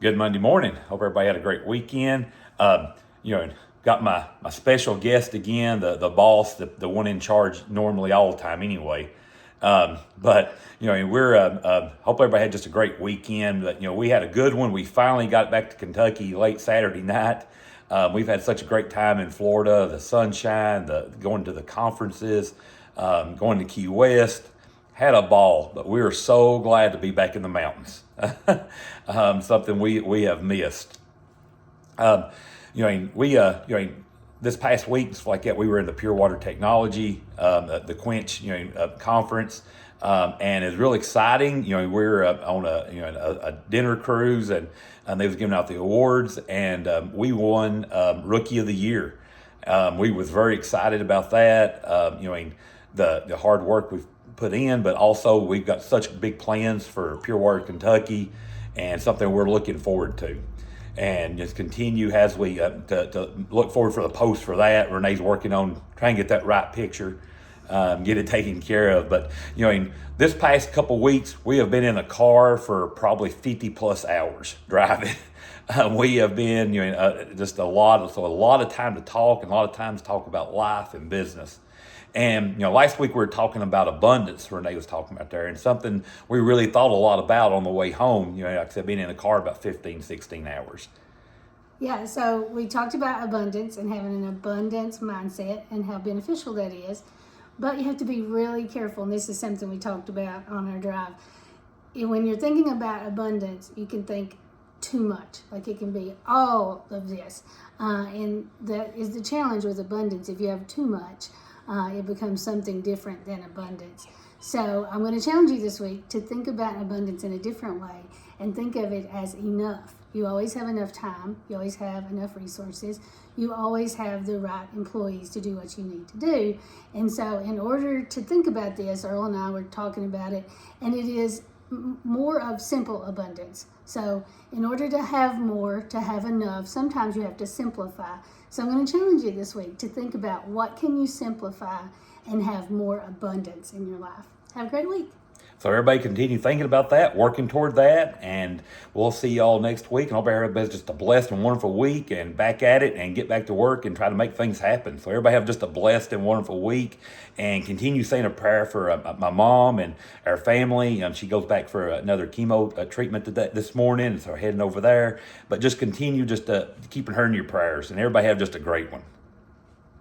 Good Monday morning. Hope everybody had a great weekend. You know, got my special guest again, the boss, the one in charge normally all the time anyway. But we're hope everybody had just a great weekend. But we had a good one. We finally got back to Kentucky late Saturday night. We've had such a great time in Florida, the sunshine, the going to the conferences, going to Key West. Had a ball, but we are so glad to be back in the mountains. Something we have missed. This past week, it's like that, we were in the Pure Water Technology, the Quench conference, and it's really exciting. We're on a dinner cruise, and they was giving out the awards, and we won Rookie of the Year. We was very excited about that. The hard work we've put in, but also we've got such big plans for Pure Water Kentucky, and something we're looking forward to. And just continue as we to look forward for the post for that. Renee's working on trying to get that right picture, get it taken care of. But in this past couple weeks, we have been in a car for probably 50 plus hours driving. We have been just a lot of time to talk, and a lot of times talk about life and business. And last week we were talking about abundance. Renee was talking about there, and something we really thought a lot about on the way home. Like I said, being in a car about 15, 16 hours. Yeah, so we talked about abundance and having an abundance mindset and how beneficial that is. But you have to be really careful, and this is something we talked about on our drive. When you're thinking about abundance, you can think too much. Like it can be all of this. And that is the challenge with abundance. If you have too much, it becomes something different than abundance. So I'm going to challenge you this week to think about abundance in a different way and think of it as enough. You always have enough time. You always have enough resources. You always have the right employees to do what you need to do. And so in order to think about this, Earl and I were talking about it, and it is more of simple abundance. So in order to have more, to have enough, sometimes you have to simplify. So I'm going to challenge you this week to think about what can you simplify and have more abundance in your life. Have a great week. So everybody continue thinking about that, working toward that, and we'll see y'all next week. And I hope everybody's just a blessed and wonderful week, and back at it and get back to work and try to make things happen. So everybody have just a blessed and wonderful week, and continue saying a prayer for my mom and our family. She goes back for another chemo treatment this morning, so we're heading over there. But just continue keeping her in your prayers, and everybody have just a great one.